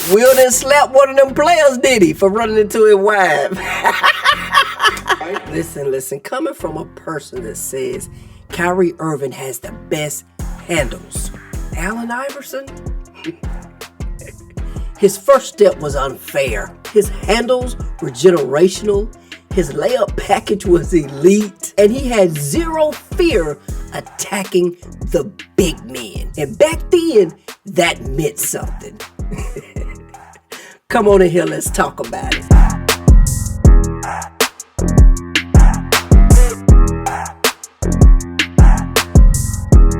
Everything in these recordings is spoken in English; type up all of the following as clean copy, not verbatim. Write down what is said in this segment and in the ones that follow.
Will done slapped one of them players, did he, for running into his wife? Listen, coming from a person that says Kyrie Irving has the best handles, Allen Iverson? His first step was unfair. His handles were generational. His layup package was elite. And he had zero fear attacking the big men. And back then, that meant something. Come on in here, let's talk about it.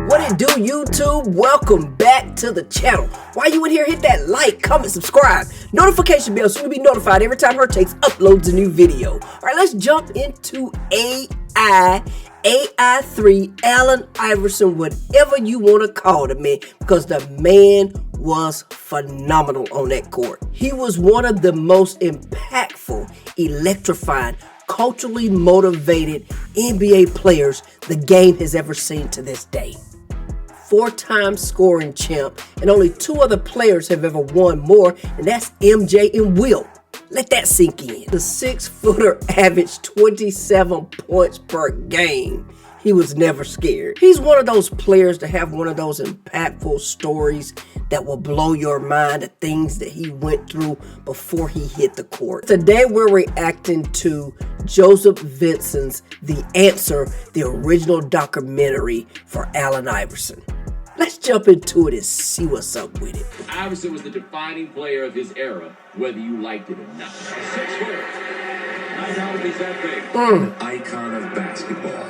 What it do, YouTube? Welcome back to the channel. While you in here, hit that like, comment, subscribe, notification bell so you'll be notified every time Her Takes uploads a new video. All right, let's jump into AI3, Allen Iverson, whatever you want to call the man, because the man was phenomenal on that court. He was one of the most impactful, electrifying, culturally motivated NBA players the game has ever seen to this day. 4-time scoring champ, and only 2 other players have ever won more, and that's MJ and Wilt. Let that sink in. The 6-footer averaged 27 points per game. He was never scared. He's one of those players to have one of those impactful stories that will blow your mind, the things that he went through before he hit the court. Today we're reacting to Joseph Vincent's The Answer, the original documentary for Allen Iverson. Let's jump into it and see what's up with it. Iverson was the defining player of his era, whether you liked it or not. 6-footer. I doubt he's that big. An icon of basketball.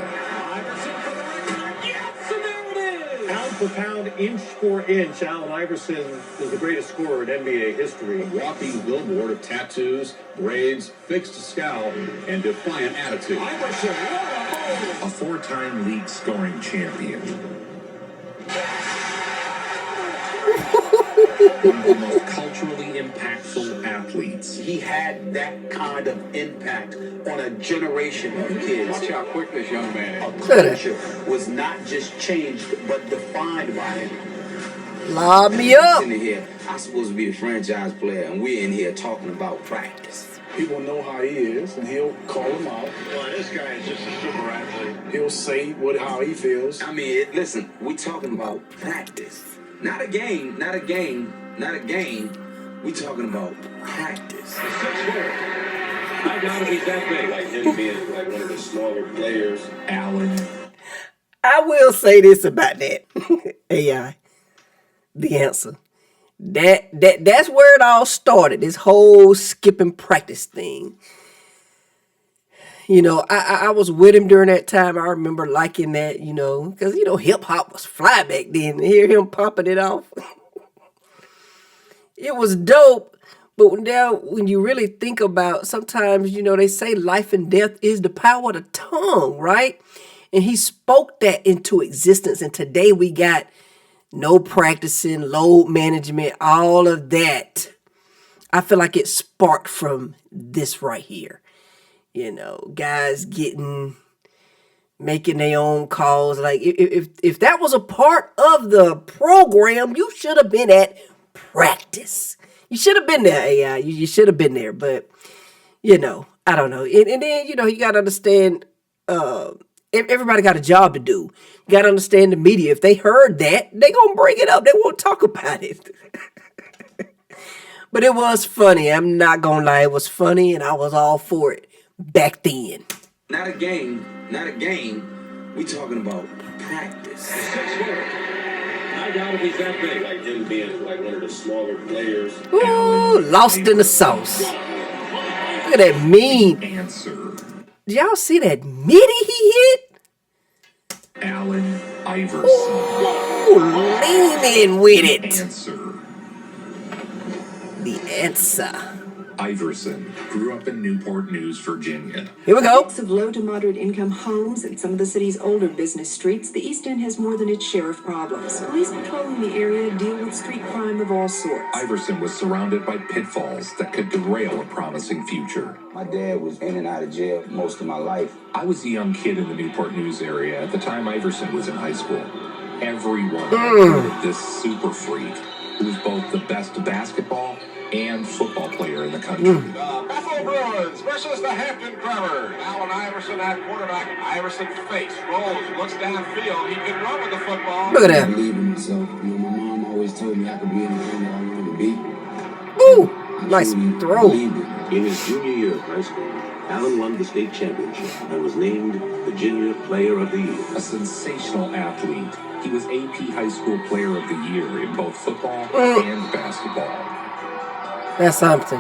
Iverson for the rim. Yes, and there it is. Pound for pound, inch for inch, Allen Iverson is the greatest scorer in NBA history. A walking billboard of tattoos, braids, fixed scowl, and defiant attitude. Iverson, what a A 4-time league scoring champion. One of the most culturally impactful athletes. He had that kind of impact on a generation of kids. Watch how quick this young man A is. culture was not just changed, but defined by him. Lob me up. In here, I'm supposed to be the franchise player, and we're in here talking about practice. People know how he is, and he'll call him out. Well, this guy is just a super athlete. He'll say how he feels. I mean, listen, we're talking about practice. Not a game, not a game, not a game. We're talking about practice. 6-footer. I doubt he's that big. Like him being like one of the smaller players. Allen. I will say this about that. AI. The Answer. That's where it all started. This whole skipping practice thing. You know, I was with him during that time. I remember liking that, you know, because, you know, hip-hop was fly back then. To hear him popping it off, it was dope. But now when you really think about, sometimes, you know, they say life and death is the power of the tongue, right? And he spoke that into existence. And today we got no practicing, load management, all of that. I feel like it sparked from this right here. You know, guys making their own calls. Like, if that was a part of the program, you should have been at practice. You should have been there, AI. You should have been there. But, you know, I don't know. And then, you know, you got to understand, everybody got a job to do. You got to understand the media. If they heard that, they going to bring it up. They won't talk about it. But it was funny. I'm not going to lie. It was funny, and I was all for it back then. Not a game, not a game. We're talking about practice. 6-footer. I doubt he's that big. Like him being like one of the smaller players. Ooh, lost in the sauce. Look at that mean. Answer. Did y'all see that midi he hit? Allen Iverson. Ooh, leaning with it. Answer. The Answer. Iverson grew up in Newport News, Virginia. Here we go. Of low to moderate income homes and some of the city's older business streets, the East End has more than its share of problems. Police patrolling the area deal with street crime of all sorts. Iverson was surrounded by pitfalls that could derail a promising future. My dad was in and out of jail most of my life. I was a young kid in the Newport News area at the time Iverson was in high school. Everyone had heard of this super freak. who was both the best basketball and football player in the country. Buffalo Bruins versus the Hampton Crabbers. Allen Iverson at quarterback. Iverson fakes, rolls, looks downfield. He can run with the football. Look at I that. believe in myself. You know, my mom always told me I could be anything that I wanted to be. Ooh, I nice truly throw. believed it. In his junior year of high school, Allen won the state championship and was named Virginia Player of the Year. A sensational athlete, he was AP High School Player of the Year in both football and basketball. That's something.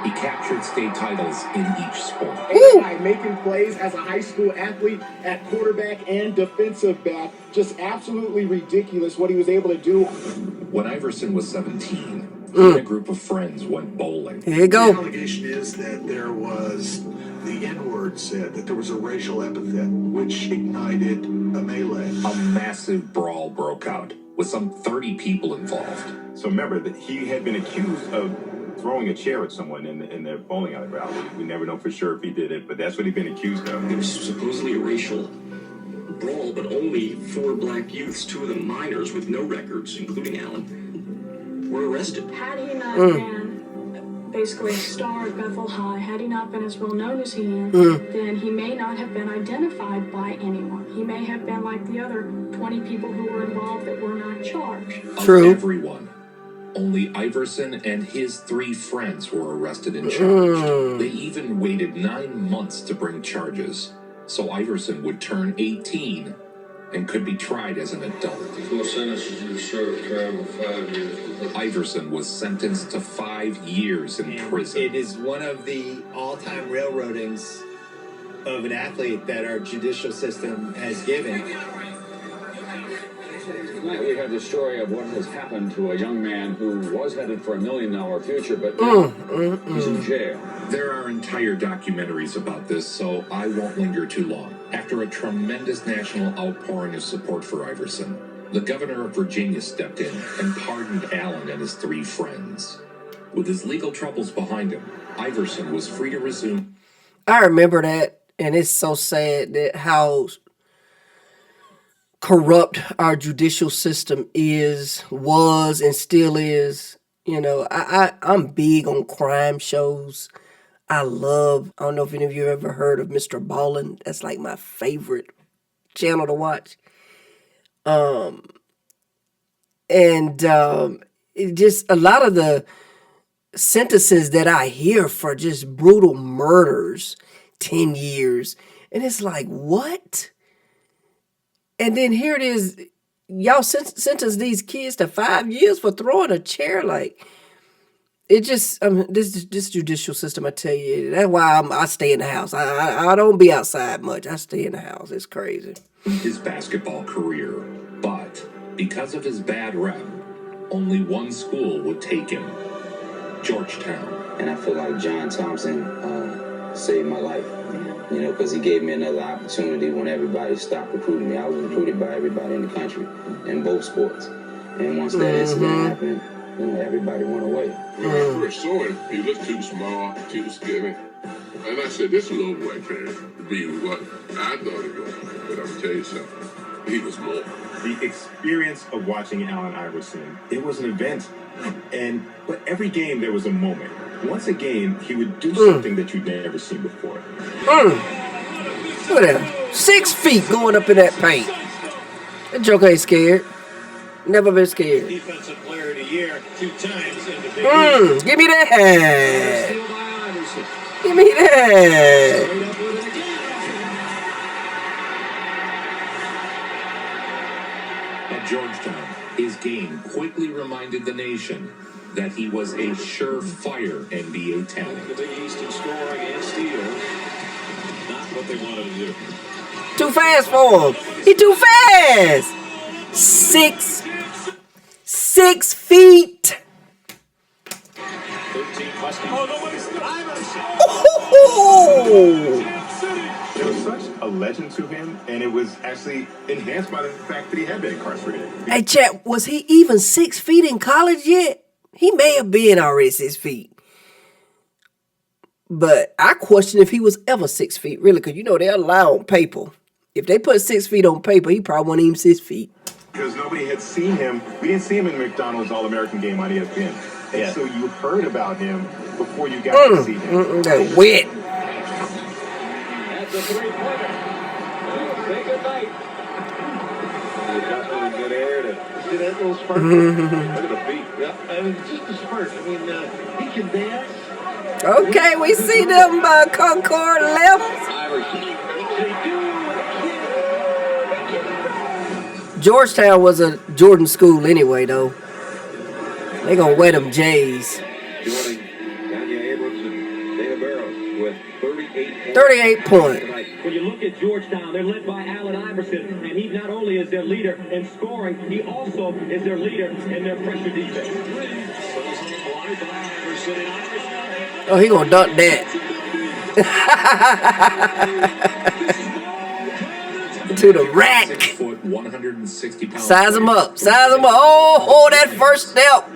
He captured state titles in each sport. By making plays as a high school athlete at quarterback and defensive back. Just absolutely ridiculous what he was able to do. When Iverson was 17, he and a group of friends went bowling. Here you go. The allegation is that there was, the N-word said that there was a racial epithet which ignited a melee. A massive brawl broke out with some 30 people involved. So remember that he had been accused of throwing a chair at someone in the bowling alley. We never know for sure if he did it, but that's what he'd been accused of. There was supposedly a racial brawl, but only 4 black youths, 2 of them minors with no records, including Allen, were arrested. Had he not been basically a star at Bethel High, had he not been as well known as he is, then he may not have been identified by anyone. He may have been like the other 20 people who were involved that were not charged. True. Of everyone, only Iverson and his 3 friends were arrested and charged. They even waited 9 months to bring charges, so Iverson would turn 18 and could be tried as an adult. Iverson was sentenced to 5 years in prison. It is one of the all-time railroadings of an athlete that our judicial system has given. Tonight we have the story of what has happened to a young man who was headed for $1 million future, but now he's in jail. There are entire documentaries about this, so I won't linger too long. After a tremendous national outpouring of support for Iverson, the governor of Virginia stepped in and pardoned Allen and his 3 friends. With his legal troubles behind him, Iverson was free to resume. I remember that, and it's so sad that how corrupt our judicial system was, and still is. You know, I'm big on crime shows. I don't know if any of you ever heard of Mr. Ballin. That's like my favorite channel to watch. It just, a lot of the sentences that I hear for just brutal murders, 10 years. And it's like, what? And then here it is, y'all sentence these kids to 5 years for throwing a chair. Like, it just, this judicial system, I tell you, that's why I stay in the house. I don't be outside much. I stay in the house. It's crazy. His basketball career, but because of his bad rep, only one school would take him, Georgetown. And I feel like Jon Thompson saved my life. You know, because he gave me another opportunity when everybody stopped recruiting me. I was recruited by everybody in the country in both sports. And once that incident happened, you know, everybody went away. When I first saw him, he looked too small, too skinny. And I said, this little boy can't be what I thought he was. But I'm going to tell you something. He was more. The experience of watching Allen Iverson, it was an event. But every game there was a moment. Once a game, he would do something that you'd never seen before. Look at that. 6 feet going up in that paint. That joker ain't scared. Never been scared. Defensive player of the year 2 times in the big Give me that. Give me that. At Georgetown, his game quickly reminded the nation that he was a surefire NBA talent. The Big East in scoring and steals. Not what they wanted to do. Too fast for him. He too fast. 6 feet. 13 plus. There was such a legend to him, and it was actually enhanced by the fact that he had been incarcerated. Hey, chat, was he even 6 feet in college yet? He may have been already 6 feet. But I question if he was ever 6 feet, really, because you know they allow on paper. If they put 6 feet on paper, he probably wasn't even 6 feet. because nobody had seen him. We didn't see him in McDonald's All-American Game on ESPN. And so you heard about him before you got to see him. That wet. That's a three-pointer. Say goodnight. Definitely good air to see that little spark. Look at the feet. Yeah, I mean, just a spark. I mean, he can dance. Okay, we see them Concord left. Georgetown was a Jordan school anyway, though. They gonna wear them J's. 38 points. When you look at Georgetown, they're led by Allen Iverson, and he not only is their leader in scoring, he also is their leader in their pressure defense. Oh, he gonna dunk that. To the rack. 6 foot, 160 pounds. Size him up. Size him up. Oh, that first step.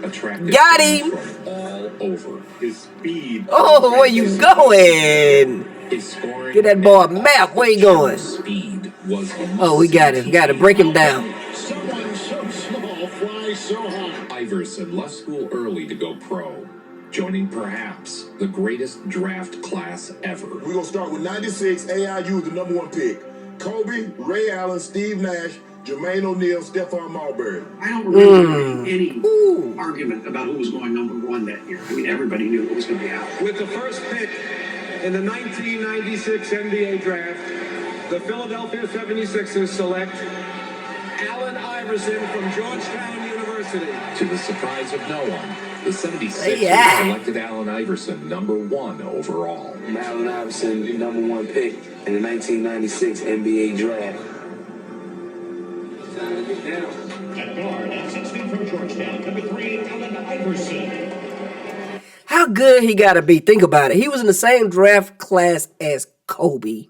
Got him. All over. His speed. Oh, where you going? Get that boy a map. Where you going? Speed was Oh, we got him. Got to break him down. Someone so small flies so high. Iverson left school early to go pro, joining perhaps the greatest draft class ever. We're going to start with 96, AIU, the number 1 pick. Kobe, Ray Allen, Steve Nash, Jermaine O'Neal, Stephon Marbury. I don't remember any argument about who was going number 1 that year. I mean, everybody knew it was going to be Allen. With the first pick in the 1996 NBA draft, the Philadelphia 76ers select Allen Iverson from Georgetown University. To the surprise of no one, the 76ers selected Allen Iverson number 1 overall. Allen Iverson, the number 1 pick in the 1996 NBA draft. At guard, at 16 from Georgetown, number 3, Allen Iverson. How good he got to be. Think about it. He was in the same draft class as Kobe.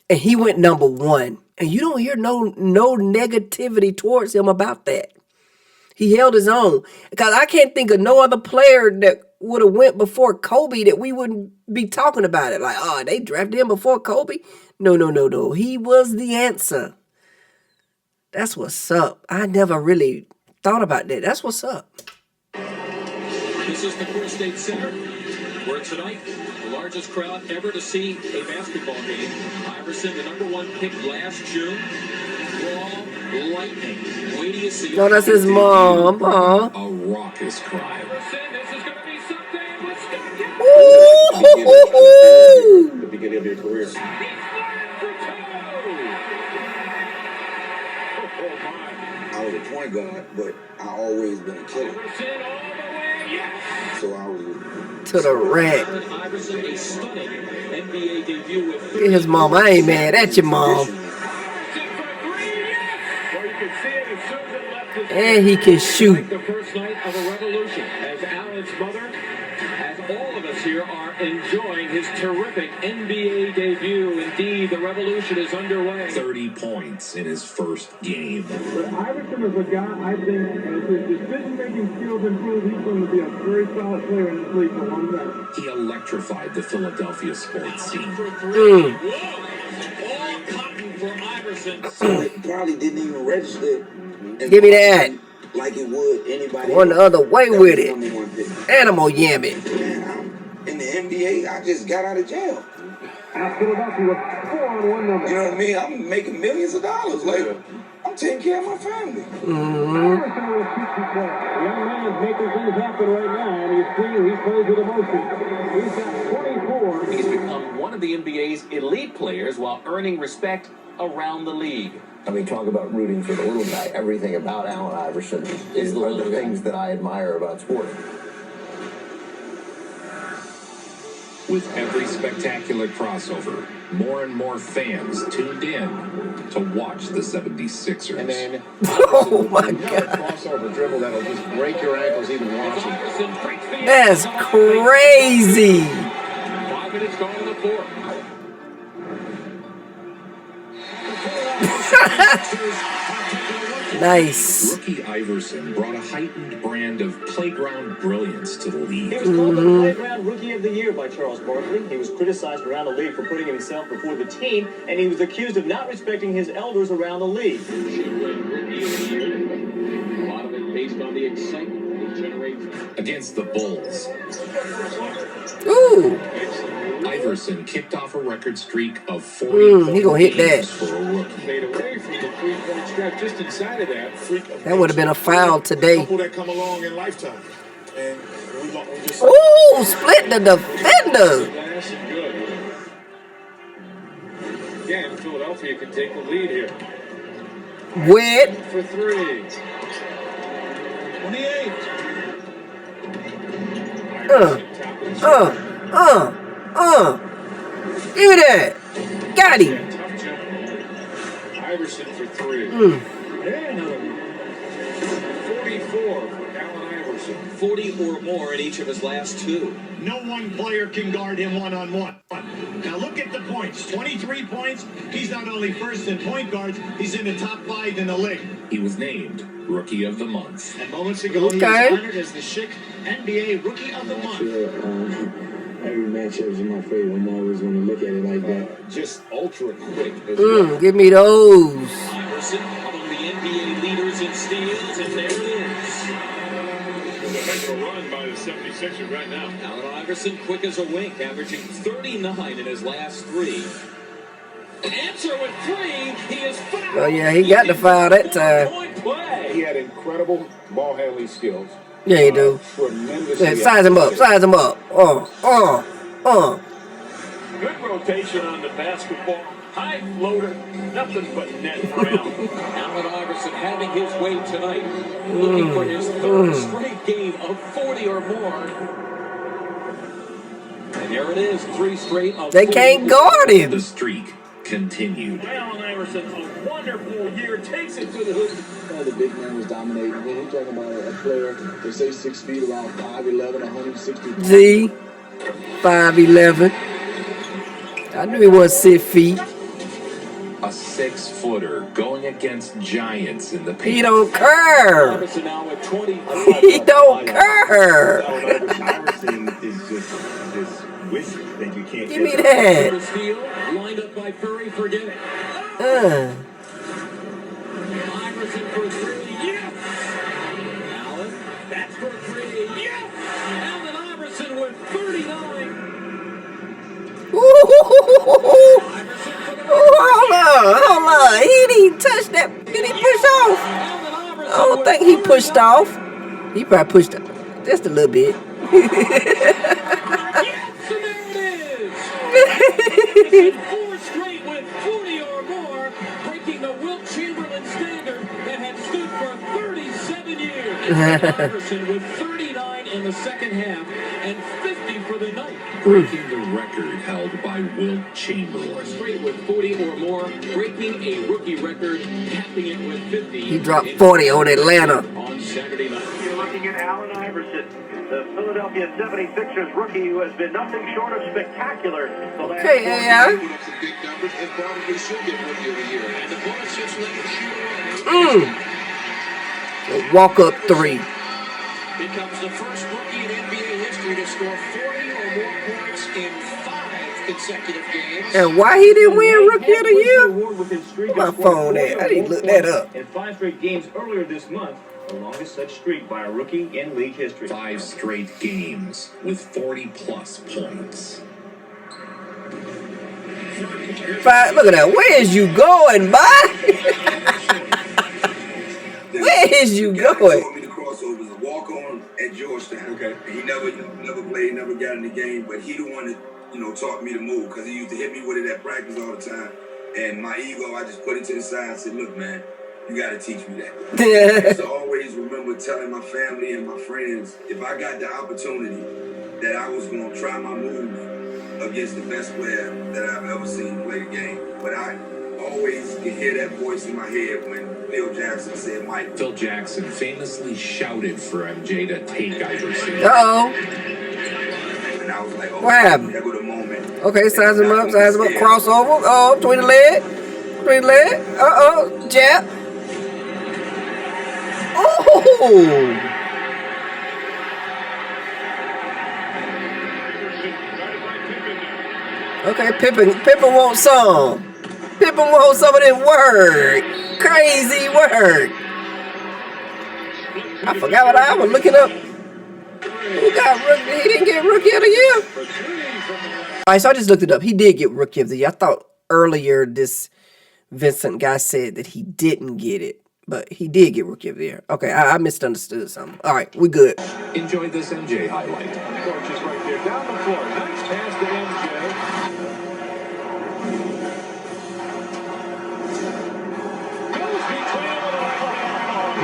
And he went number 1. And you don't hear no negativity towards him about that. He held his own. Because I can't think of no other player that would have went before Kobe that we wouldn't be talking about it. Like, oh, they drafted him before Kobe? No. He was the answer. That's what's up. I never really thought about that. That's what's up. This is the Core State Center, where tonight, the largest crowd ever to see a basketball game. Iverson, the number 1 pick last June. Raw lightning. Wait till you see. No, that's his mom. A raucous crowd. This is going to be something. The beginning of your career. I was a point guard, but I always been a killer. So I was to the rack. Iverson, a stunning NBA debut with Get his mom. I ain't mad at your mom. And he can shoot. The first night of a revolution, as Allen's mother, as all of us here are enjoying his terrific NBA debut. Indeed, the revolution is underway. 30 points in his first game. But Iverson is a guy, I think, as his decision-making skills improve, he's going to be a very solid player in this league for one time. He electrified the Philadelphia sports scene. all cotton for Iverson. so it probably didn't even register. Give me that. Like it would anybody. Going the other way with it. Animal yamming. In the NBA, I just got out of jail. Philadelphia with 4-on-1 numbers. You know what I mean? I'm making millions of dollars. Like, I'm taking care of my family. Iverson with a 50 play. The young man is making things happen right now, and you see he plays with emotion. He's got 24. He's become one of the NBA's elite players while earning respect around the league. I mean, talk about rooting for the little guy. Everything about Allen Iverson is one of the things that I admire about sport. With every spectacular crossover, more and more fans tuned in to watch the 76ers. And then, oh my God. Crossover dribble that'll just break your ankles even watching. That's crazy. 5 minutes gone in the fourth. Nice. Rookie Iverson brought a heightened brand of playground brilliance to the league. He was called the Playground Rookie of the Year by Charles Barkley. He was criticized around the league for putting himself before the team, and he was accused of not respecting his elders around the league. Rookie of the Year. A lot of it based on the excitement it generates. Against the Bulls, Ooh. Iverson kicked off a record streak of 40 he gonna hit that. for a rookie. Made away from the three-point stripe just inside of that. That would have been a foul today. Couple that come along in lifetime. And we just Ooh, split the defender. Nice and good. Again, Philadelphia can take the lead here. Wet. For three. 28. Give me that. Got him. Tough jump. Iverson for three. And another one. 44 for Allen Iverson. 40 or more in each of his last two. No one player can guard him one-on-one. Now look at the points. 23 points. He's not only first in point guards, he's in the top 5 in the league. He was named Rookie of the Month. And moments ago, he was honored as the Schick NBA Rookie of the Month. Every matchup is my favorite. I'm always going to look at it like that. Just ultra quick. Give me those. Iverson among the NBA leaders in steals, and there it is. There's a heck of a run by the 76ers right now. Allen Iverson, quick as a wink, averaging 39 in his last three. Answer with three. He is fouled. Oh, yeah, he got the foul that time. He had incredible ball handling skills. Yeah, he do. Yeah, size him up. Size him up. Good rotation on the basketball. High floater. Nothing but net for Allen. Allen Iverson having his way tonight. Looking for his third straight game of 40 or more. And there it is. 3 straight of They can't guard him. The streak continued. Allen Iverson, a wonderful year, takes it to the hoop. The big man was dominating. When you're talking about a player, they say 6 feet, around 5'11", 160 pounds. Z, 5'11". I knew he was 6 feet. A 6-footer going against giants in the paint. He don't care. Iverson now at 20. He don't care. Iverson is just this wizard that you can't Give me catch up. that. Steal, lined up by Curry, forget it. Iverson for three, yes! Allen, that's for three, yes! Allen Iverson with 39. Hold on. He didn't touch that. Did he push off? I don't think he pushed off. He probably pushed it just a little bit. Four straight with 40 or more, breaking the Wilt Chamberlain standard that had stood for 37 years. Iverson with 39 in the second half and 50 for the night. Breaking the record held by Wilt Chamberlain. Straight with 40 or more, breaking a rookie record, capping it with 50. He dropped 40 on Atlanta. On Saturday night. You're looking at Allen Iverson, the Philadelphia 76ers rookie who has been nothing short of spectacular. Okay, yeah. put up some big numbers and probably should get Rookie of the Year. And the Bullets just let him shoot away. Walk up 3. Becomes the first rookie in NBA history to score 40 or more points in 5 consecutive games. And why he didn't win Rookie of the Year? Where my phone at? I need to look that up. In 5 straight games earlier this month, the longest such streak by a rookie in league history. 5 straight games with 40-plus points. Look at that. Where is you going, boy? Where is you going? Crossovers, a walk-on at Georgetown. Okay. And he never played, never got in the game, but he the one that, taught me to move because he used to hit me with it at practice all the time. And my ego, I just put it to the side and said, look, man, you got to teach me that. I used to always remember telling my family and my friends, if I got the opportunity, that I was going to try my move against the best player that I've ever seen play the game. But I always can hear that voice in my head when Phil Jackson said, Mike. Phil Jackson famously shouted for MJ to take Iverson. Uh-oh. And I was like, oh, what happened? That was a moment. Okay, size him up, crossover. Oh, between the leg. Uh-oh, jab. Okay, Pippen wants some. Pippen wants some of this work. Crazy work. I forgot what I was looking up. Who got rookie? He didn't get rookie of the year. All right, so I just looked it up. He did get rookie of the year. I thought earlier this Vincent guy said that he didn't get it, but he did get rookie of the year. Okay, I misunderstood something. All right, we good. Enjoy this MJ highlight. Coach is right there down the floor. Nice pass to MJ.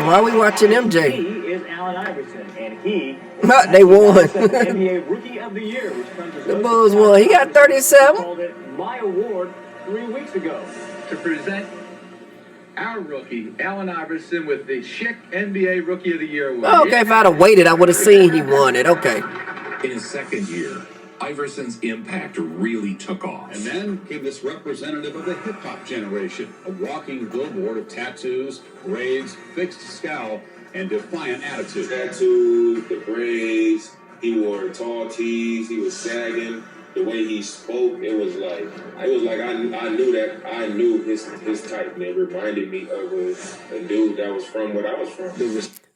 Why are we watching MJ? He is Allen Iverson, and he they won. NBA Rookie of the Year, which comes as The Bulls won. He got 37. Called it my award 3 weeks ago. To present our rookie, Allen Iverson, with the Schick NBA Rookie of the Year award. Okay, if I'd have waited, I would have seen he won it. Okay. In his second year, Iverson's impact really took off. And then came this representative of the hip-hop generation, a walking billboard of tattoos, braids, fixed scowl, and defiant attitude. Tattoos, the braids, he wore tall tees, he was sagging. The way he spoke, it was like I knew his type, and it reminded me of a dude that was from what I was from.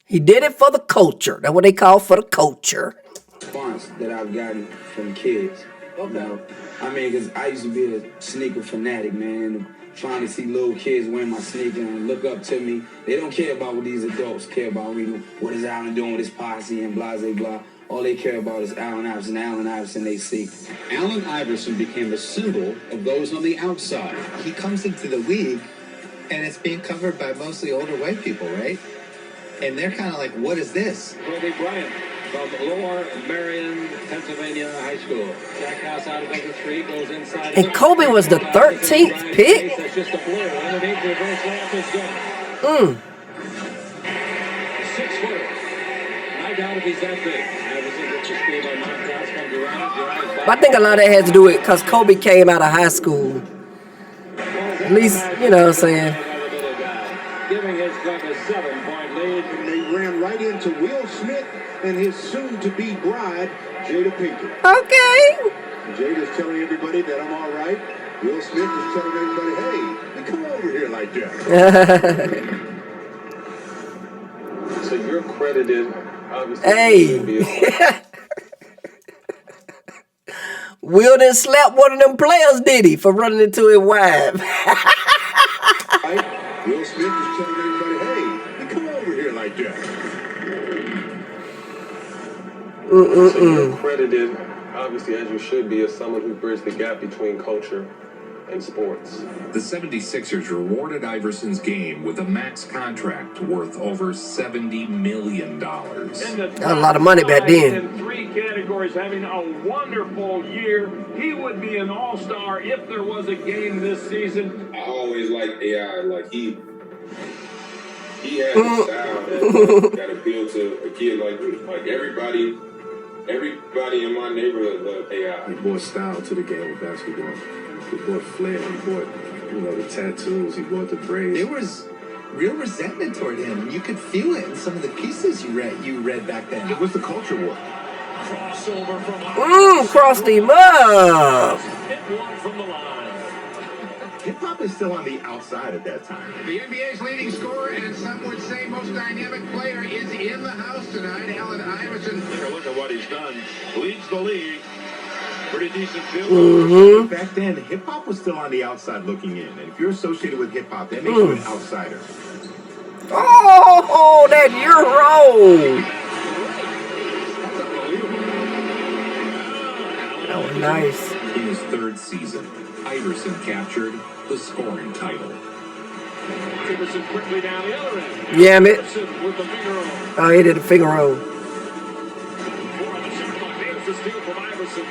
He did it for the culture. That's what they call for the culture. Response that I've gotten from kids. You know, I mean, because I used to be a sneaker fanatic, man, and trying to see little kids wearing my sneaker and look up to me. They don't care about what these adults care about. Reading what is Allen doing with his posse and blah, blah, blah. All they care about is Allen Iverson they see. Allen Iverson became a symbol of those on the outside. He comes into the league, and it's being covered by mostly older white people, right? And they're kind of like, what is this? Kobe Bryant from Lower Marion, Pennsylvania High School. Jack House out of the street, goes inside. And Kobe was the 13th pick? That's just a blur. Underneath the reverse layup is good. 6 foot. I doubt if he's that big. I think a lot of that has to do with because Kobe came out of high school. At least, you know what I'm saying. Giving his club a 7-point lead. And they ran right into Will Smith and his soon-to-be bride, Jada Pinkett. Okay. Jada's telling everybody that I'm all right. Will Smith is telling everybody, hey, you come over here like that. So you're credited, obviously. Hey. Will done slapped one of them players, did he, for running into his wife? Will Smith is telling everybody, hey, you come over here like that. So you're credited, obviously, as you should be, as someone who bridged the gap between culture and sports. The 76ers rewarded Iverson's game with a max contract worth over $70 million. That's a lot of money back then. In 3 categories, having a wonderful year. He would be an all-star if there was a game this season. I always liked AI. Like he had a style that appealed to a kid like me. Like everybody in my neighborhood loved AI. He brought style to the game of basketball. He brought flair. He brought, the tattoos. He brought the braids. There was real resentment toward him. You could feel it in some of the pieces you read back then. It was the culture war. Crossover from crossed him up. Hit one from the line. Hip-hop is still on the outside at that time. The NBA's leading scorer and some would say most dynamic player is in the house tonight. Allen Iverson. Take a look at what he's done. Leads the league. Pretty decent field. Back then, hip-hop was still on the outside looking in. And if you're associated with hip-hop, that makes you an outsider. Oh, that Euro. That was nice. In his 3rd season, Iverson captured the scoring title. Iverson quickly down the other end. Yeah, man. With the Figaro. Oh, he did a Figaro. There's the steal from Iverson.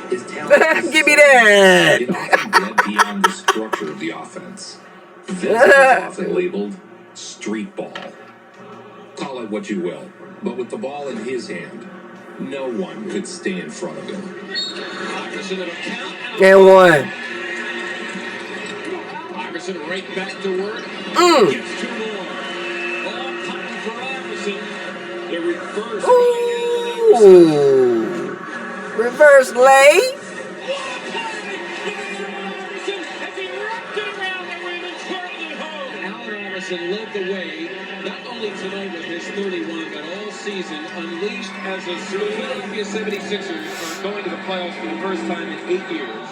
His talent Give me that. It often bled beyond the structure of the offense. This is often labeled street ball. Call it what you will, but with the ball in his hand, no one could stay in front of him. Iverson at a count. And one. Iverson right back to work. Gets 2 more. Ball coming for Iverson. Ooh. Reverse lay. Allen Iverson led the way, not only tonight with his 31, but all season, unleashed as the Philadelphia 76ers are going to the playoffs for the first time in 8 years.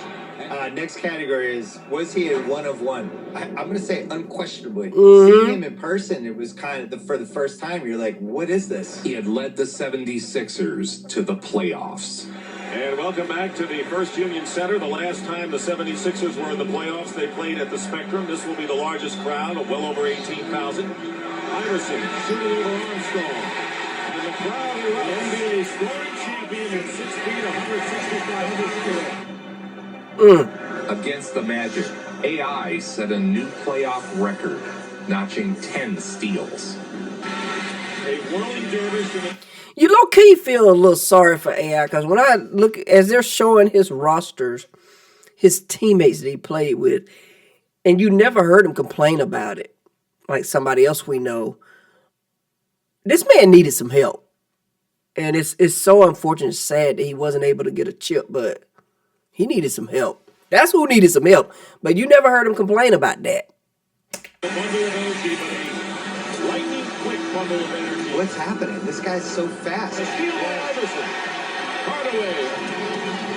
Next category is, was he a one of one? I'm going to say unquestionably. Mm-hmm. Seeing him in person, it was kind of, for the first time, you're like, what is this? He had led the 76ers to the playoffs. And welcome back to the First Union Center. The last time the 76ers were in the playoffs, they played at the Spectrum. This will be the largest crowd of well over 18,000. Iverson shooting over Armstrong. And the crowd erupts. The NBA scoring champion at 6 feet, 165 Against the Magic, AI set a new playoff record, notching 10 steals. A whirling dervish in a You low-key feel a little sorry for AI because when I look, as they're showing his rosters, his teammates that he played with, and you never heard him complain about it, like somebody else we know. This man needed some help. And it's so unfortunate, sad that he wasn't able to get a chip, but he needed some help. That's who needed some help. But you never heard him complain about that. lightning quick bundle of energy. What's happening? This guy's so fast. A steal by Iverson. Hardaway.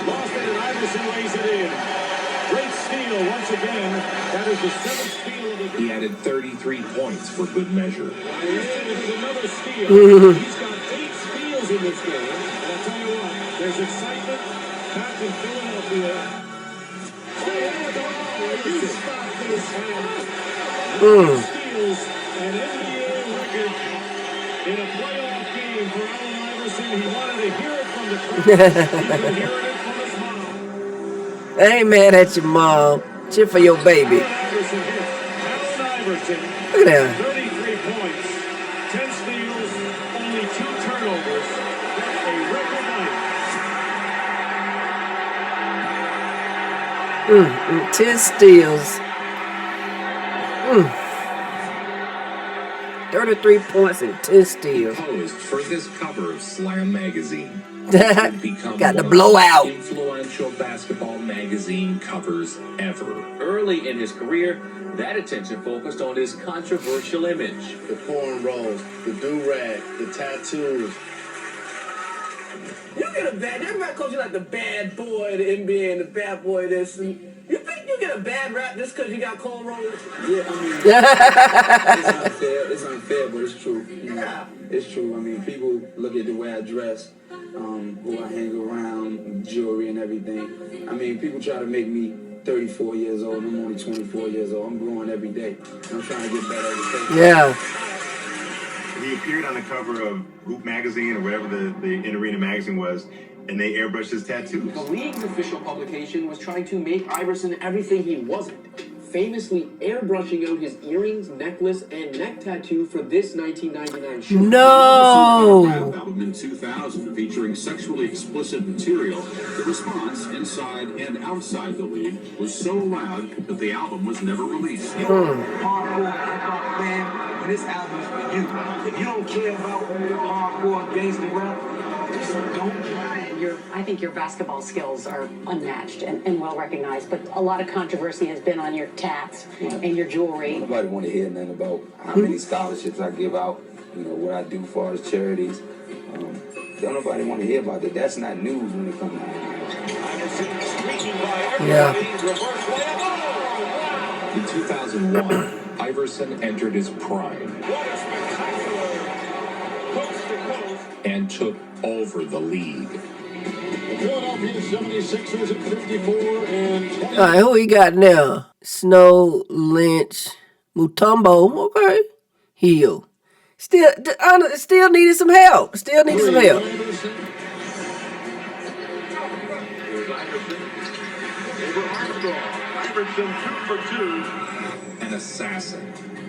Lost it, and Iverson lays it in. Great steal once again. That is the 7th steal of the game. He added 33 points for good measure. There's another steal. He's got 8 steals in this game. And I'll tell you what, there's excitement back in Philadelphia. You stop this. Steals an NBA record in a playoff game for Allen Iverson. He wanted to hear it from the crowd. He could hear it from his mom. I ain't mad at your mom. Cheer for your baby. Allen Iverson hit. Allen Iverson. Look at that. 33 points, 10 steals, only 2 turnovers. That's a record night. 10 steals. 33 points and 10 steals. Posed for this cover of Slam magazine. Got the blowout. Influential basketball magazine covers ever. Early in his career, that attention focused on his controversial image. The cornrows, the do-rag, the tattoos. You get a bad, everybody calls you like the bad boy of the NBA and the bad boy of this. And you think you get a bad rap just because you got cornrows? Yeah, I mean, it's unfair, but it's true. You know, it's true. I mean, people look at the way I dress, who I hang around, jewelry and everything. I mean, people try to make me 34 years old. I'm only 24 years old. I'm growing every day. I'm trying to get better every day. Yeah. He appeared on the cover of Hoop magazine or whatever the in-arena magazine was, and they airbrushed his tattoos. The league's official publication was trying to make Iverson everything he wasn't, famously airbrushing out his earrings, necklace, and neck tattoo for this 1999 show. No! Album in 2000 featuring sexually explicit material. The response inside and outside the league was so loud that the album was never released. Hardcore hip-hop fan, when this album is for you. If you don't care about hardcore gangster rap, just don't. I think your basketball skills are unmatched and well recognized, but a lot of controversy has been on your tats and your jewelry. Nobody want to hear nothing about how many scholarships I give out, you know, what I do for as charities. Don't nobody want to hear about that. That's not news when it comes to Yeah. In 2001, Iverson entered his prime and took over the league. The Philadelphia 76ers at 54 and 20. All right, who we got now? Snow, Lynch, Mutombo. Okay. Hill. Still needed some help. Still needed some help. Here's Iverson. Over Armstrong. Iverson 2 for 2. An assassin.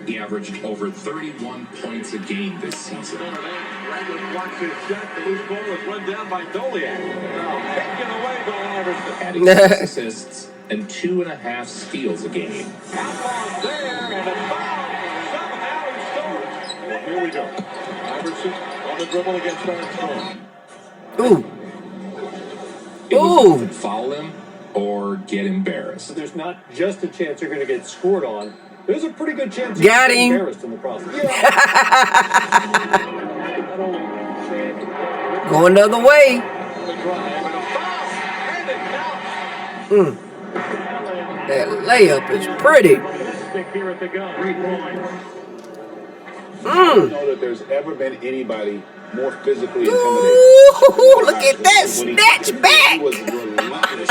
He averaged over 31 points a game this season. Radley blocks his shot. The loose ball is run down by Doliak. Taken away by Iverson. Adding 6 assists and 2.5 steals a game. Outlaws there and a foul. Somehow he scores. Well, here we go. Iverson on the dribble against Armstrong. Ooh. It was Ooh. either foul him or get embarrassed. There's not just a chance you're going to get scored on. There's a pretty good chance Got get him. embarrassed in the process. Going the other way. That layup is pretty. I don't know that there's ever been anybody more physically intimidating. Ooh, look at that snatch back. He was relentless.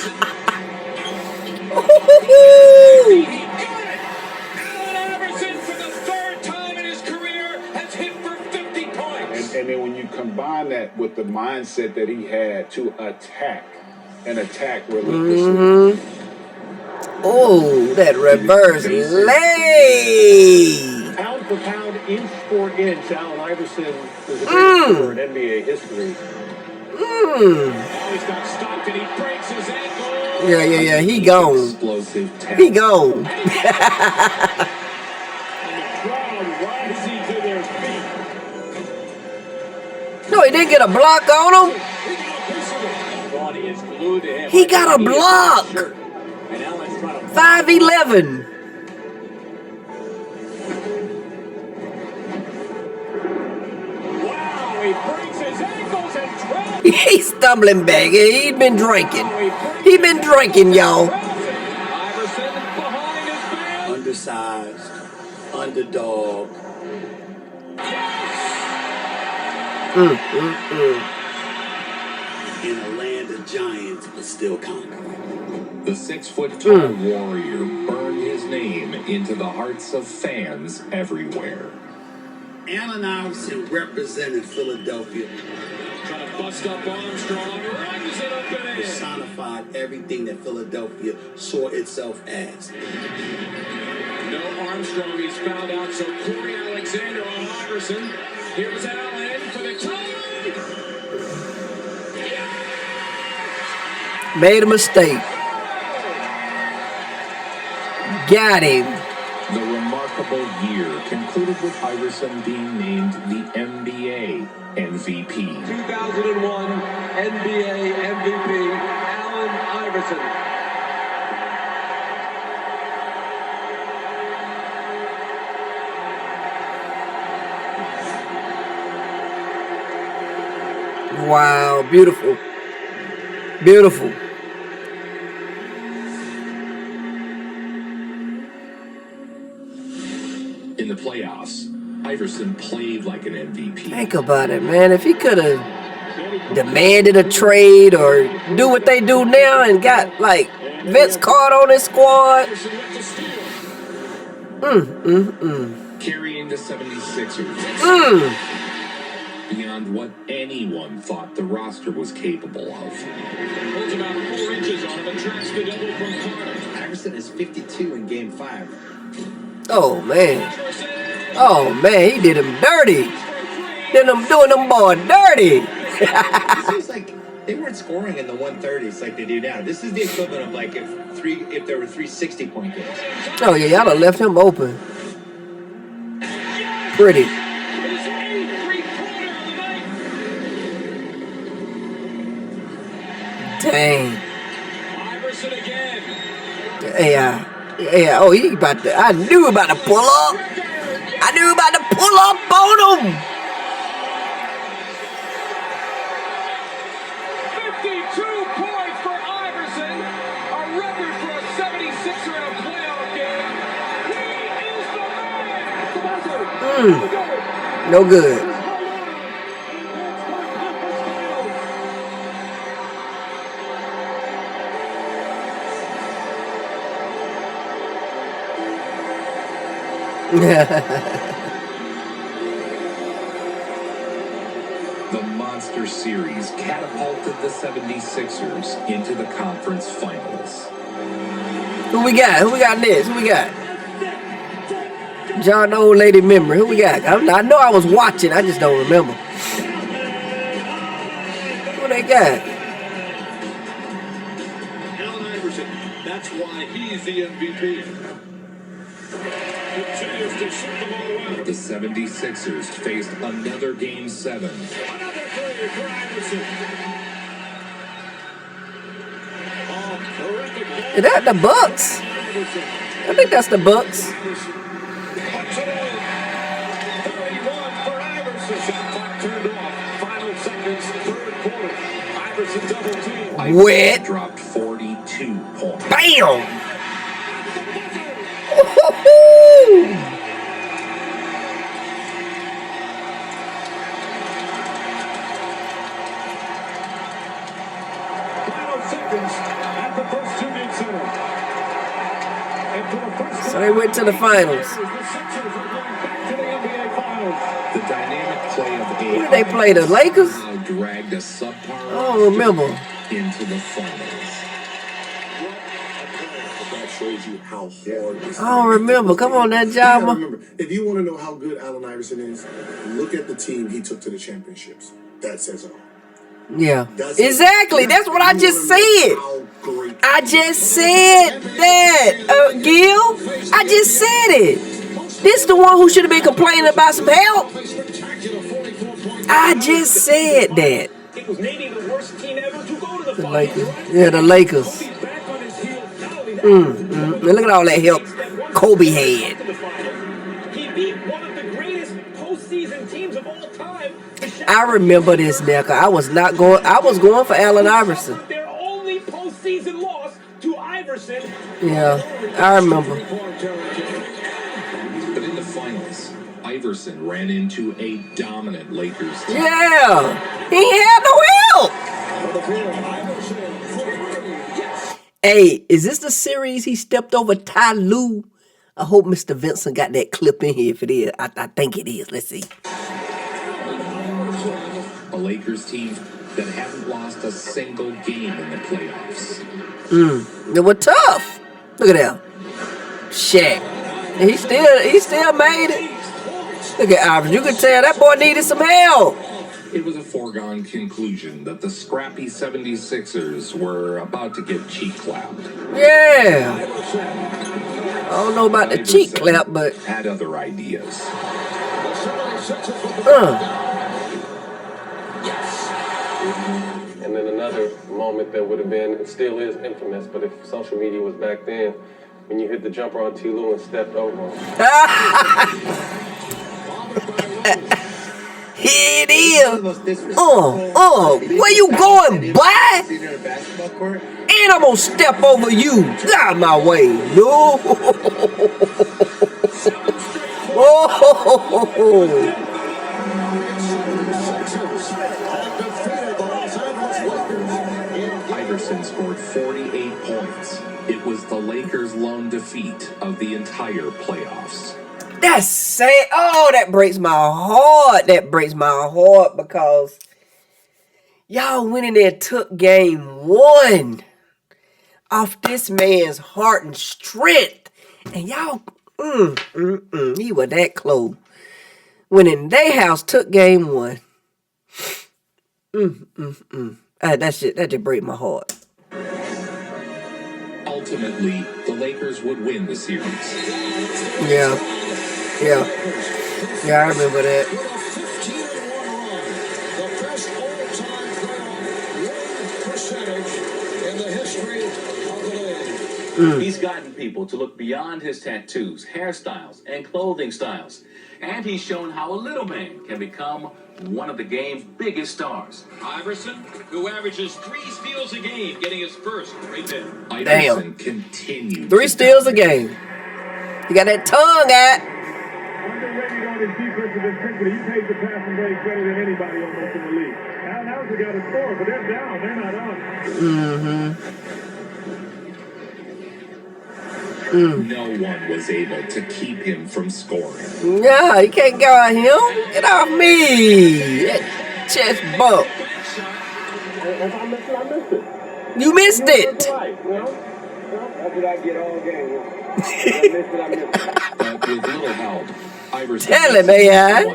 Iverson, for the third time in his career, has hit for 50 points. And then when you combine that with the mindset that he had to attack relentlessly. Oh, that reverse lay. Pound for pound, inch for inch, Allen Iverson is the greatest scorer in NBA history. Now he's got stopped and he breaks his ankle. Yeah. He gone. Explosive talent. He gone. And the crowd rising to their feet. No, he didn't get a block on him. Bronny is glued to him. He got a block. And Allen's trying to 5'11". Wow, he breaks his ankles and drops. He's stumbling back. He's been drinking. He been drinking, y'all. Iverson behind his man. Undersized, underdog. In a land of giants, but still conquering. The 6-foot-tall warrior burned his name into the hearts of fans everywhere. Allen Iverson represented Philadelphia. Trying to bust up Armstrong. Runs it up and in. Personified everything that Philadelphia saw itself as. No Armstrong, he's fouled out, so Corey Alexander on Iverson. Here's Allen for the tie. Made a mistake. Got him. The remarkable year concluded with Iverson being named the NBA MVP. 2001 NBA MVP, Allen Iverson. Wow, beautiful. Beautiful. In the playoffs, Iverson played like an MVP. Think about it, man. If he could have demanded a trade or do what they do now and got, like, Vince Carter on his squad. Carrying the 76ers. Beyond what anyone thought the roster was capable of. Holds about 4 inches on him and tracks the double from Carter. Iverson is 52 in Game 5. Oh, man. Oh, man, he did him dirty. Doing them boy dirty. It seems like they weren't scoring in the 130s like they do now. This is the equivalent of like if there were 3 60-point games. Oh, yeah, y'all done left him open. Pretty. Dang. Iverson again. Yeah. Oh, he about to. I knew about to pull up. I knew about to pull up on him. 52 points for Iverson. A record for a 76er in a playoff game. He is the man. No good. The Monster Series catapulted the 76ers into the conference finals. Who we got? Who we got next? Who we got? John, the old lady memory. Who we got? I know I was watching. I just don't remember. Who they got? Allen Iverson. That's why he's the MVP. The 76ers faced another Game 7. Another three for Iverson. Is that the Bucks? I think that's the Bucks. 31 for Iverson. Shot clock turned off. Final seconds, third quarter. Iverson double team. Wet. Dropped 42 points. Bam! Final seconds at the First Union Center. And for the first So they went to the finals. the Sixers are going back to the NBA Finals. The dynamic play of Who did they play? The Lakers? Somehow dragged a subpar I don't remember. into the finals. That shows you how hard this I don't remember. Come on, that You gotta Jama. remember, if you want to know how good Allen Iverson is, look at the team he took to the championships. That says it all. Yeah. Exactly. That's what I just said. I just said that, Gil. I just said it. This the one who should have been complaining about some help. I just said that. It was maybe the worst team ever to go to the The finals. Lakers. Yeah, the Lakers. Look at all that help Kobe had. He beat one of the greatest postseason teams of all time. I remember this now, 'cause I was going for Allen Iverson. Their only postseason loss to Iverson. Yeah, I remember. But in the finals, Iverson ran into a dominant Lakers team. Yeah, he had no help. Hey, is this the series he stepped over Ty Lue? I hope Mr. Vincent got that clip in here. If it is, I think it is. Let's see. A Lakers team that haven't lost a single game in the playoffs. They were tough. Look at that. Shaq. And he still made it. Look at Iverson. You can tell that boy needed some help. It was a foregone conclusion that the scrappy 76ers were about to get cheek clapped. Yeah. I don't know about the cheek clap, but had other ideas. And then another moment that would have been, it still is infamous, but if social media was back then, when you hit the jumper on T. Lue and stepped over him. Here it is. Where you going, boy? And I'm gonna step over you. Get out of my way. No. Iverson scored 48 points. It was the Lakers' lone defeat of the entire playoffs. That's sad. Oh, that breaks my heart. That breaks my heart because y'all went in there and took game 1 off this man's heart and strength. And y'all, he was that close. Went in their house, took game 1. That just break my heart. Ultimately, the Lakers would win the series. Yeah, I remember that. He's gotten people to look beyond his tattoos, hairstyles, and clothing styles. And he's shown how a little man can become one of the game's biggest stars. Iverson, who averages 3 steals a game, getting his first right there. Iverson continued 3 steals a game. You got that tongue at. Underrated on his defensive intensity. He pays the passing grade better than anybody almost in the league. Now now's the guy to score, but they're down. They're not on. No one was able to keep him from scoring. Yeah, you can't go at him. Get off me. That chest bump. If I missed it, I missed it. You missed it. Right, that's what I get all game. I missed it, I missed it. But with little help, Iverson Tell him, man.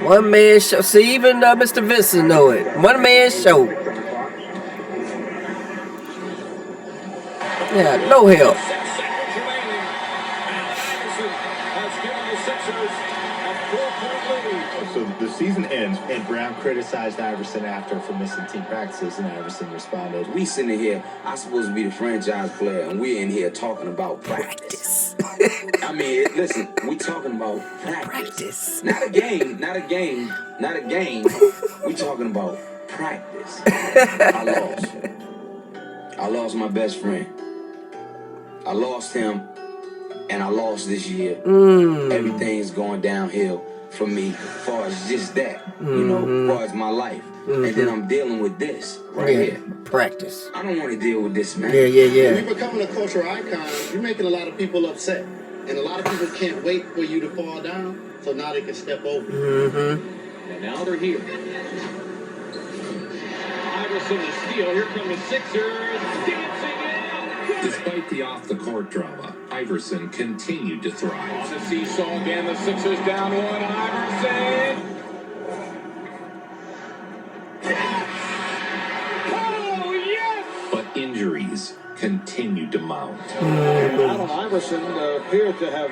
One man show. See, even Mr. Vincent know it. One man show. Yeah, no help. 6 seconds remaining. Allen Iverson has given the Sixers a 4-point lead. So the season ends, and Brown criticized Iverson after for missing team practices, and Iverson responded, We sitting here, I'm supposed to be the franchise player, and we're in here talking about practice. I mean, listen, we talking about practice. Not a game. We talking about practice. I lost my best friend. I lost him, and I lost this year. Everything's going downhill for me as far as just that, you know, as far as my life. And then I'm dealing with this here. Practice. I don't want to deal with this, man. Yeah. When you're becoming a cultural icon, you're making a lot of people upset. And a lot of people can't wait for you to fall down, so now they can step over. And now they're here. Iverson the steal. Here come the Sixers. Dancing out. Despite the off-the-court drama, Iverson continued to thrive. On the seesaw again, the Sixers down 1. Iverson. Oh, yes! But injuries continued to mount. Allen Iverson appeared to have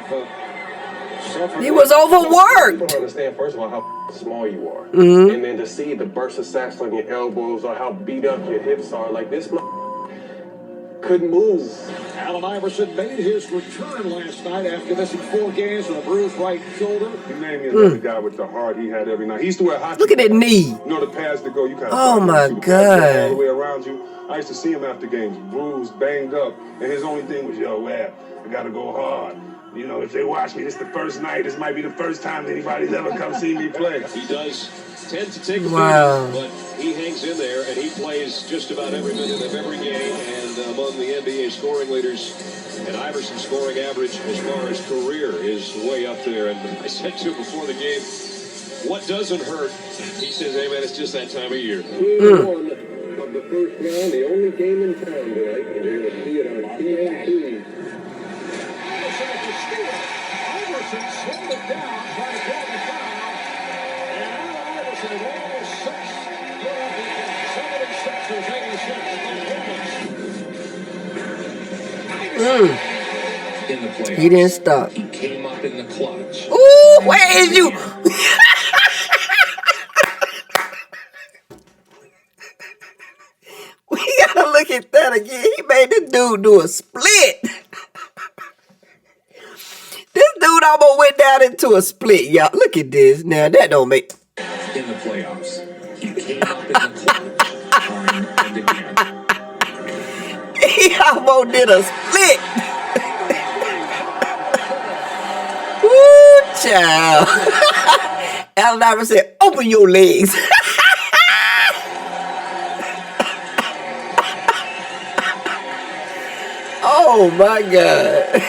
suffered. He was overworked. People don't understand, first of all, how small you are. And then to see the burst of sacks on your elbows or how beat up your hips are, like this couldn't move. Allen Iverson made his return last night after missing 4 games with a bruised right shoulder. You name me another guy with the heart he had every night. He used to wear hockey. Look at that knee. You know the pads that go, you kind of Oh my all the God. way around you. I used to see him after games, bruised, banged up, and his only thing was, yo, I gotta go hard. You know, if they watch me, this the first night. This might be the first time anybody's ever come see me play. He does tend to take a Wow. beating, but he hangs in there, and he plays just about every minute of every game, and among the NBA scoring leaders. And Iverson's scoring average as far as career is way up there. And I said to him before the game, what doesn't hurt? He says, hey, man, it's just that time of year. Game 1 of the first round, the only game in town tonight, and you're going to see it on TNT. Iverson slowed it down by drawing the foul. And Allen Iverson is almost 6 foot up again. 76ers 86. In the playoffs, He didn't stop. He came up in the clutch. Ooh, where is you? We gotta look at that again. He made the dude do a split. This dude almost went down into a split, y'all. Look at this. Now, that don't make... In the playoffs, he came up in the clutch time and again. He almost did a split. Woo, child. Allen Iverson said, open your legs. Oh, my God. He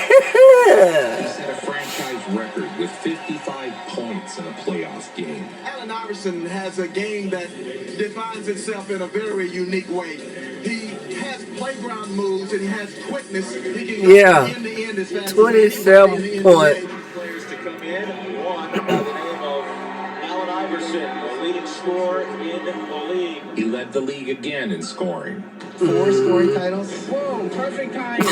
set a franchise record with 55 points in a playoff game. Allen Iverson has a game that defines itself in a very unique way. He has playground moves and he has quickness. He can go end to end as fast 27 points. Players to come in. One by the name of Allen Iverson, the leading scorer in the league. He led the league again in scoring. 4 scoring titles. Whoa, perfect timing.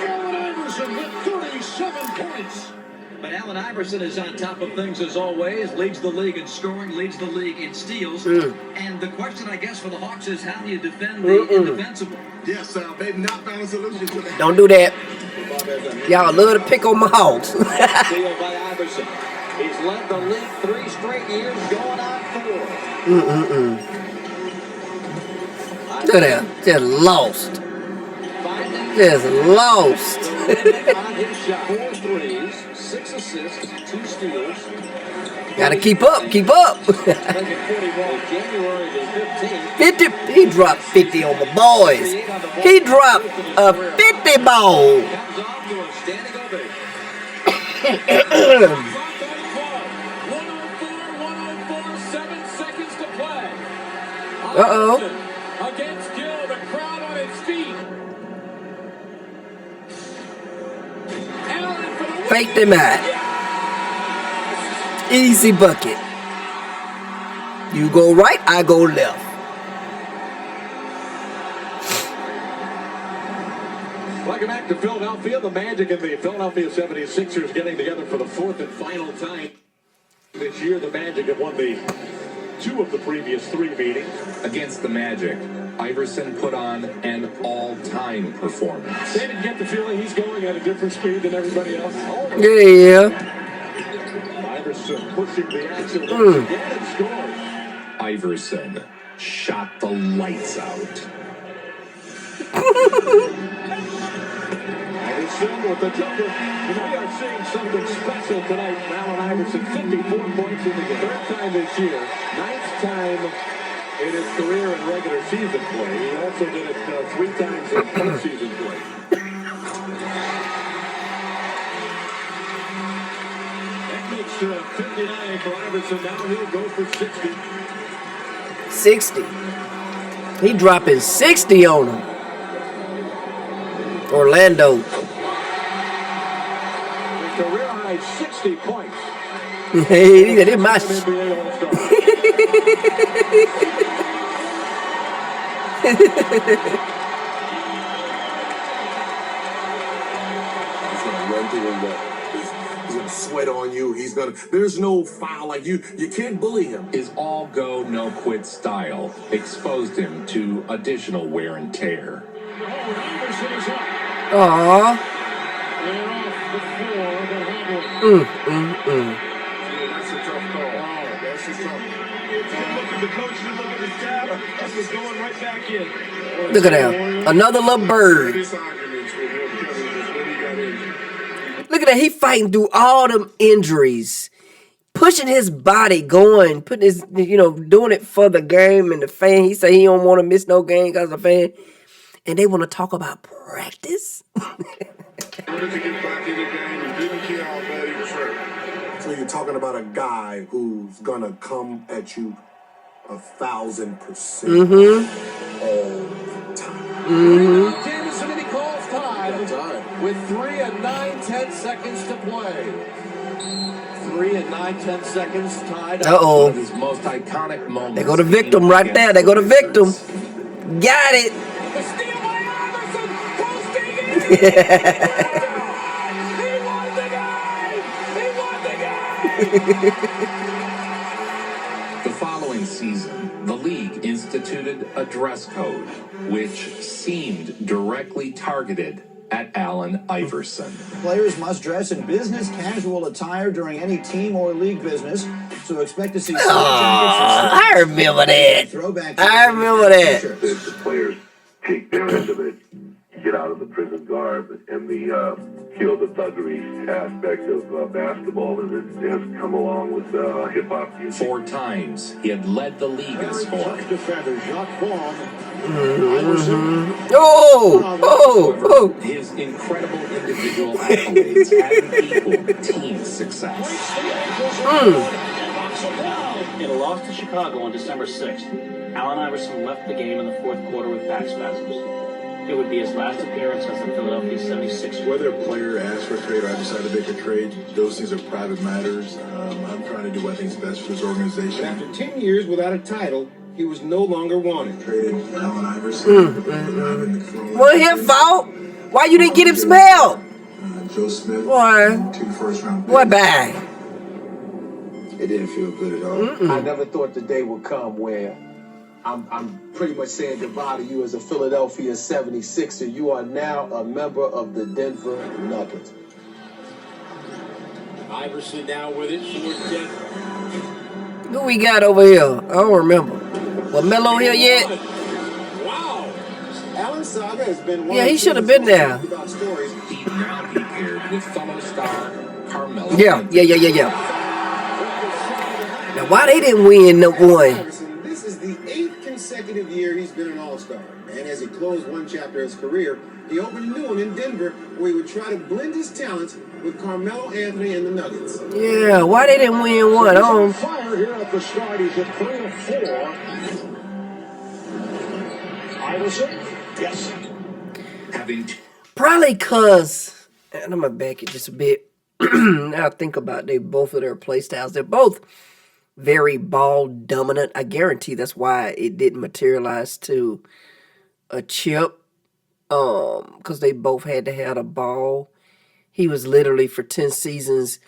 Allen Iverson with 37 points. But Allen Iverson is on top of things as always, leads the league in scoring, leads the league in steals. And the question, I guess, for the Hawks is how do you defend the indefensible? Yes, they've not found a solution to that. Don't do that. Y'all love to pick on my Hawks. Steal by Iverson. He's led the league 3 straight years, going on 4. Look at that. Just lost. Just lost. On his shot, 4 threes, 6 assists, 2 steals. Gotta keep up. Keep up. January the 15th. 50. He dropped 50 on the boys. He dropped a 50 ball. Comes off to a standing ovation. 7 seconds to play. Uh-oh. Against Gill, the crowd on its feet. Allen for the win. Fake them out. Easy bucket. You go right, I go left. back to Philadelphia. The Magic and the Philadelphia 76ers getting together for the fourth and final time this year. The Magic have won the 2 of the previous 3 meetings. Against the Magic, Iverson put on an all-time performance. They didn't get the feeling he's going at a different speed than everybody else. Yeah. Iverson pushing the action once again and scores. Iverson shot the lights out. Iverson with the jumper. We are seeing something special tonight. Allen Iverson, 54 points in the game. 3rd time this year. 9th time in his career in regular season play. He also did it 3 times in postseason play. That makes 59 for Iverson. Now he'll go for 60. 60. He dropping 60 on him. Orlando. Career high 60 points. Hey, he did my He's gonna run through him. He's gonna sweat on you. There's no foul. Like you can't bully him. His all-go, no-quit style exposed him to additional wear and tear. Aww. That's a tough call. That's just tough. Look at the coach. Look at the staff. That's just going right back in. Look at that. Another little bird. Look at that. He fighting through all them injuries. Pushing his body, going, putting his, doing it for the game and the fan. He say he don't want to miss no game because of the fan. And they want to talk about practice? So you're talking about a guy who's gonna come at you 1,000% all the time. Jameson, and he calls time with 3 and 9/10 seconds to play. 3 and 9/10 seconds tied up. Uh-oh. One of his most iconic moments. They go to victim right there. They go to victim. Got it. The steal by Iverson. Posting in. He won the game. He won the game. The following season, the league instituted a dress code which seemed directly targeted at Allen Iverson. Players must dress in business casual attire during any team or league business, so expect to see I remember that. I remember that. The players take their end of it, get out of the prison garb, and the kill the thuggery aspect of basketball that has come along with hip-hop music. 4 times he had led the league in scoring. His incredible individual accolades hadn't equaled team success. In a loss to Chicago on December 6th, Allen Iverson left the game in the 4th quarter with back spasms. It would be his last appearance as the Philadelphia 76ers. Whether a player asks for a trade or I decide to make a trade, those things are private matters. I'm trying to do what I think is best for this organization. But after 10 years without a title, he was no longer wanted. Traded Allen Iverson. Wasn't his fault. Why you didn't get him some help? Joe Smith. Boy. 2 first-round picks. Boy, bye. It didn't feel good at all. I never thought the day would come where I'm pretty much saying goodbye to you as a Philadelphia 76er. You are now a member of the Denver Nuggets. Iverson now with it. 4-10. Who we got over here? I don't remember. Was Melo here yet? Wow. Allen Saga has been one Yeah, he should have been there. He'd now be paired with fellow star Carmelo. Yeah. Now, why they didn't win no one? This is the 8th consecutive year he's been an All-Star. And as he closed one chapter of his career, he opened a new one in Denver where he would try to blend his talents with Carmelo Anthony and the Nuggets. Yeah, why they didn't win one? On fire here at the start. He's at 3 of 4. Iverson? Yes. Probably because, and I'm going to back it just a bit. Now I think about both of their play styles. They're both very ball dominant. I guarantee that's why it didn't materialize to a chip. because they both had to have the ball. He was literally for 10 seasons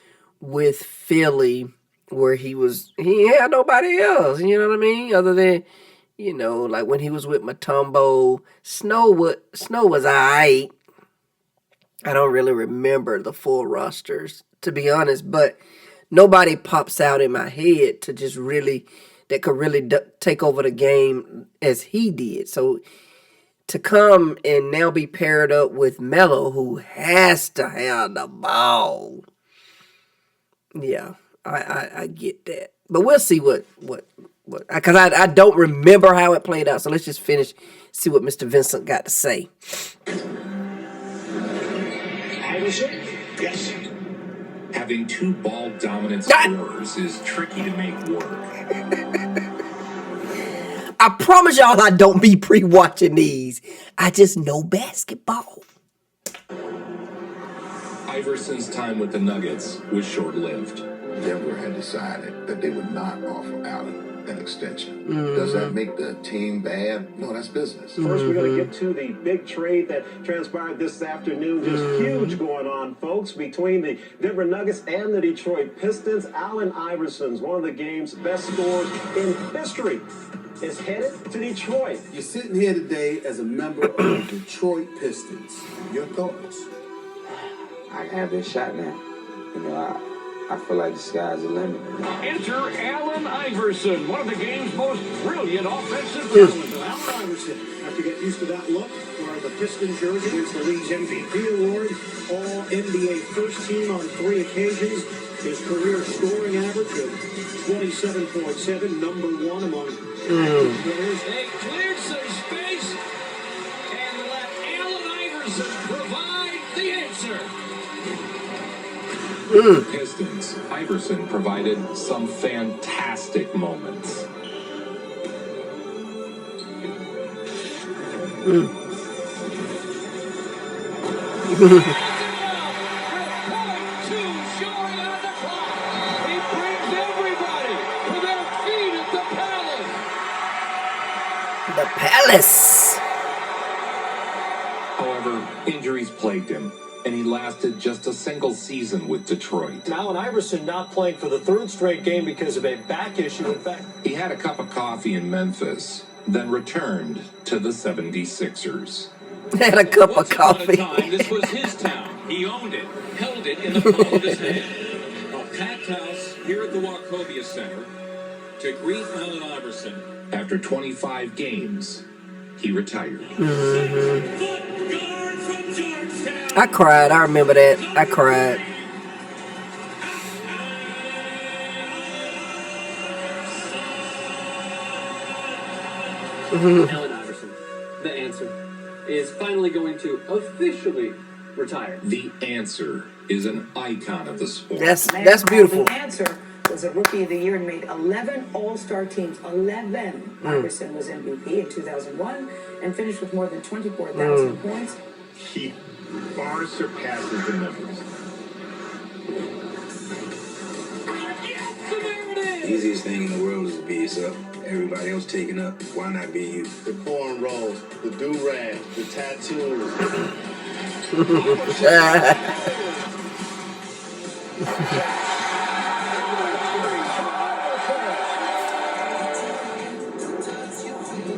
with Philly where he ain't had nobody else, you know what I mean? Other than, like when he was with Mutombo, Snow was all right. I don't really remember the full rosters, to be honest, but nobody pops out in my head to just really, that could really take over the game as he did. So to come and now be paired up with Melo, who has to have the ball. Yeah, I get that. But we'll see what because I don't remember how it played out. So let's just see what Mr. Vincent got to say. Iverson? Yes. Having two ball-dominant scorers is tricky to make work. I promise y'all I don't be pre-watching these. I just know basketball. Iverson's time with the Nuggets was short-lived. Denver had decided that they would not offer Allen an extension. Mm-hmm. Does that make the team bad? No, that's business. First, we're going to get to the big trade that transpired this afternoon. Just huge going on, folks, between the Denver Nuggets and the Detroit Pistons. Allen Iverson's one of the game's best scorers in history, is headed to Detroit. You're sitting here today as a member of the Detroit Pistons. Your thoughts? I have this shot now. I feel like the sky's the limit. Enter Allen Iverson, one of the game's most brilliant offensive talents. Allen Iverson, have to get used to that look for the Piston jersey. Wins the league's MVP award, All-NBA first team on 3 occasions. His career scoring average of 27.7, number 1 among players. They cleared some space and let Allen Iverson provide the answer. The Pistons, Iverson provided some fantastic moments. The Palace. However, injuries plagued him, and he lasted just a single season with Detroit. Allen Iverson not playing for the 3rd straight game because of a back issue. In fact, He had a cup of coffee in Memphis, then returned to the 76ers. Had a cup of Once upon a coffee. time, this was his town. He owned it, held it in the palm of his hand. A packed house here at the Wachovia Center to greet Allen Iverson. After 25 games, he retired. I cried. I remember that. I cried. Allen Iverson, the answer, is finally going to officially retire. The answer is an icon of the sport. That's beautiful. The answer was a Rookie of the Year and made 11 All-Star teams. 11. Iverson was MVP in 2001 and finished with more than 24,000 points. He far surpasses the numbers. Easiest thing in the world is to be yourself. Everybody else taking up. Why not be you? The cornrows, the do-rag, the tattoos.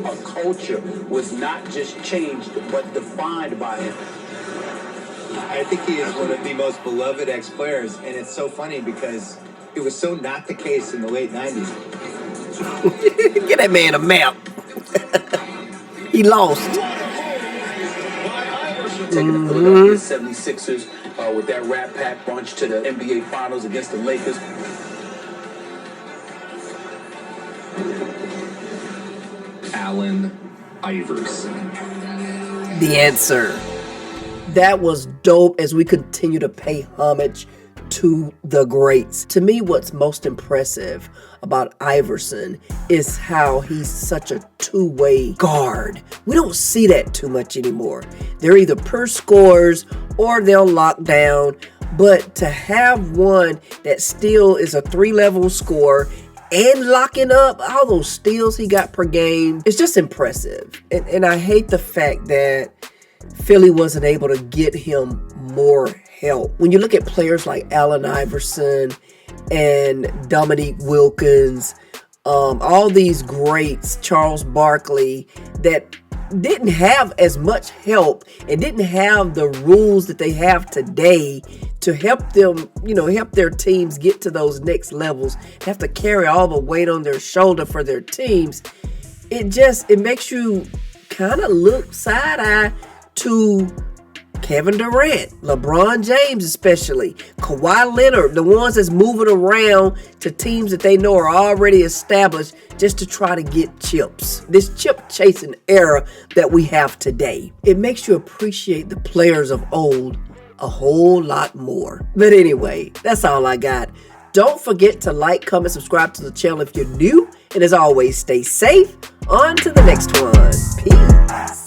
A culture was not just changed, but defined by him. I think he is one of the most beloved ex-players, and it's so funny because it was so not the case in the late 90s. Get that man a map. He lost. Taking the Philadelphia 76ers with that Rat Pack bunch to the NBA Finals against the Lakers. Allen Iverson. The answer. That was dope as we continue to pay homage to the greats. To me, what's most impressive about Iverson is how he's such a two-way guard. We don't see that too much anymore. They're either pure scorers or they'll lock down. But to have one that still is a 3-level scorer and locking up all those steals he got per game, it's just impressive. And I hate the fact that Philly wasn't able to get him more help. When you look at players like Allen Iverson and Dominique Wilkins, all these greats, Charles Barkley, that didn't have as much help and didn't have the rules that they have today to help them, help their teams get to those next levels, have to carry all the weight on their shoulder for their teams. It makes you kind of look side-eye to Kevin Durant, LeBron James especially, Kawhi Leonard, the ones that's moving around to teams that they know are already established just to try to get chips. This chip chasing era that we have today. It makes you appreciate the players of old a whole lot more. But anyway, that's all I got. Don't forget to like, comment, subscribe to the channel if you're new. And as always, stay safe. On to the next one. Peace.